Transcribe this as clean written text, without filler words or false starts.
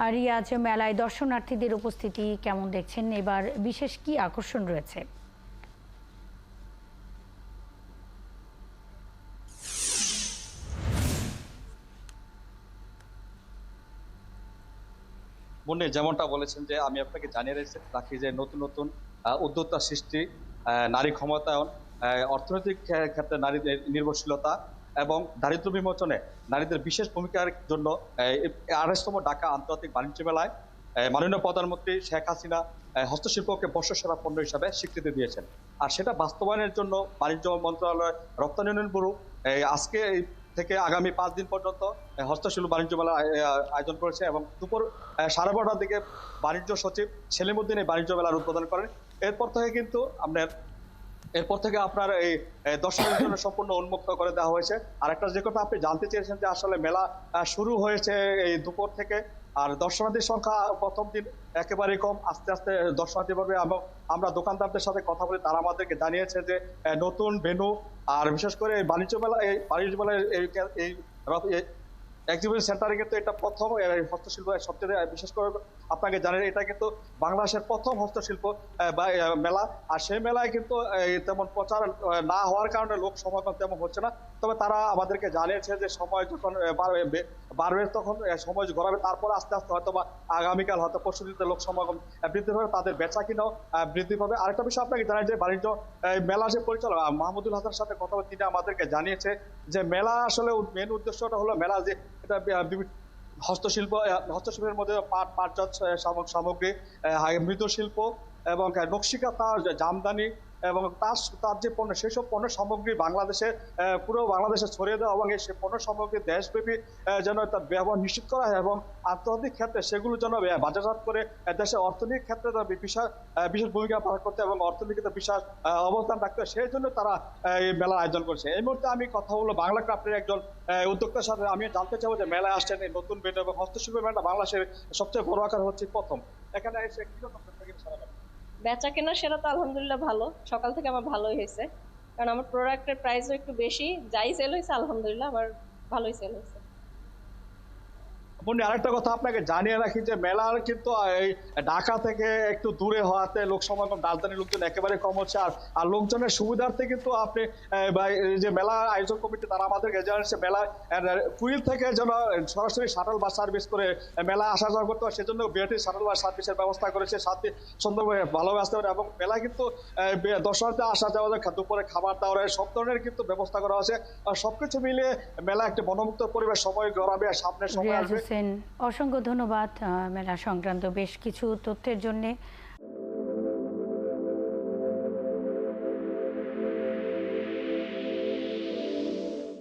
আর রিয়াজ, মেলায় দর্শনার্থীদের উপস্থিতি কেমন দেখছেন? এবার বিশেষ কি আকর্ষণ রয়েছে? মুন্নি যেমনটা বলেছেন যে আমি আপনাকে জানিয়ে রাখি যে নতুন নতুন উদ্যোক্তা সৃষ্টি, নারী ক্ষমতায়ন, অর্থনৈতিক ক্ষেত্রে নারীদের নির্ভরশীলতা এবং দারিদ্র্য বিমোচনে নারীদের বিশেষ ভূমিকার জন্য 28তম ঢাকা আন্তর্জাতিক বাণিজ্য মেলায় মাননীয় প্রধানমন্ত্রী শেখ হাসিনা হস্তশিল্পকে বর্ষসেরা পণ্য হিসাবে স্বীকৃতি দিয়েছেন। আর সেটা বাস্তবায়নের জন্য বাণিজ্য মন্ত্রণালয়, রপ্তানি উন্নয়ন ব্যুরো আজকে থেকে আগামী 5 দিন পর্যন্ত হস্তশিল্প বাণিজ্য মেলা আয়োজন করেছে এবং দুপুর 12:30টার দিকে বাণিজ্য সচিব সেলিমউদ্দিন এই বাণিজ্য মেলার উদ্বোধন করেন। এরপর থেকে আপনার এই দর্শকের জন্য সম্পূর্ণ উন্মুক্ত করে দেওয়া হয়েছে। আর একটা যে কথা আপনি জানতে চেয়েছেন যে আসলে মেলা শুরু হয়েছে এই দুপুর থেকে, আর দর্শনার্থীর সংখ্যা প্রথম দিন একেবারেই কম, আস্তে আস্তে দর্শনার্থী পাবে। এবং আমরা দোকানদারদের সাথে কথা বলে তারা আমাদেরকে জানিয়েছে যে নতুন ভেন্যু আর বিশেষ করে বাণিজ্য মেলায় এই এক্সিবিশন সেন্টারে কিন্তু এটা প্রথম হস্তশিল্প, সবচেয়ে বিশেষ করে আপনাকে জানেন এটা কিন্তু বাংলাদেশের প্রথম হস্তশিল্প মেলা। আর সেই মেলায় কিন্তু তেমন প্রচার না হওয়ার কারণে লোক সমাগম তেমন হচ্ছে না। তবে তারা আমাদেরকে জানিয়েছে যে সময় যখন বাড়বে তখন সময় গড়াবে, তারপর আস্তে আস্তে হয়তো বা আগামীকাল হয়তো পরশু দিতে লোক সমাগম বৃদ্ধি পাবে, তাদের বেচা কিনাও বৃদ্ধি পাবে। আরেকটা বিষয় আপনাকে জানাই যে বাণিজ্য মেলা যে পরিচালক মাহমুদুল হাসানের সাথে কথা বলে তিনি আমাদেরকে জানিয়েছে যে মেলা আসলে মেন উদ্দেশ্যটা হলো মেলা যে এটা হস্তশিল্পের মধ্যে পাটজাত সামগ্রী, মৃৎশিল্প এবং নকশিকাঁথা, জামদানি এবং তার যে পণ্য, সেই সব পণ্য সামগ্রী বাংলাদেশে পুরো বাংলাদেশে ছড়িয়ে দেওয়া এবং সেই পণ্য সামগ্রী দেশব্যাপী যেন তার ব্যবহার নিশ্চিত করা হয় এবং আন্তর্জাতিক ক্ষেত্রে সেগুলো যেন বাজারজাত করে দেশের অর্থনৈতিক ক্ষেত্রে বিশেষ ভূমিকা পালন করতে এবং অর্থনীতিতে বিশেষ অবস্থান রাখতে, সেই জন্য তারা এই মেলার আয়োজন করছে। এই মুহূর্তে আমি কথা বলবো বাংলা ক্রাফটের একজন উদ্যোক্তার সাথে। আমি জানতে চাবো যে মেলায় আসছেন এই নতুন ভেন্যু এবং হস্তশিল্প মেলাটা বাংলাদেশের সবচেয়ে বড় আকার হচ্ছে প্রথম, এখানে এসে কিরকম বেচা কেনা সেটা তো আলহামদুলিল্লাহ ভালো, সকাল থেকে আমার ভালোই হয়েছে, কারণ আমার প্রোডাক্টের প্রাইসও একটু বেশি, যাই সেল হয়েছে আলহামদুলিল্লাহ আমার ভালোই সেল হয়েছে। আরেকটা কথা আপনাকে জানিয়ে রাখি যে মেলার কিন্তু এই ঢাকা থেকে একটু দূরে হওয়াতে লোক সমাগম, রাজধানীর লোকজন একেবারে কম হচ্ছে। আর লোকজনের সুবিধার্থে কিন্তু আপনি যে মেলা আয়োজন কমিটি তারা আমাদেরকে জানিয়েছে মেলা কুইল থেকে যেন সরাসরি শাটল বাস সার্ভিস করে মেলা আসা যাওয়া করতে হয়, সেজন্য বিআরটি শাটল বাস সার্ভিসের ব্যবস্থা করেছে, সাথে সুন্দরভাবে ভালো ব্যবস্থা করে। এবং মেলা কিন্তু দর্শনার্থী আসা যাওয়া, দুপুরে খাবার দাওয়ার সব ধরনের কিন্তু ব্যবস্থা করা হয়েছে। আর সবকিছু মিলিয়ে মেলা একটি মনোমুক্ত পরিবেশ, সময় গড়াবে, সামনে সময় আসবে। অসংখ্য ধন্যবাদ মেলা সংক্রান্ত বেশ কিছু তথ্যের জন্য।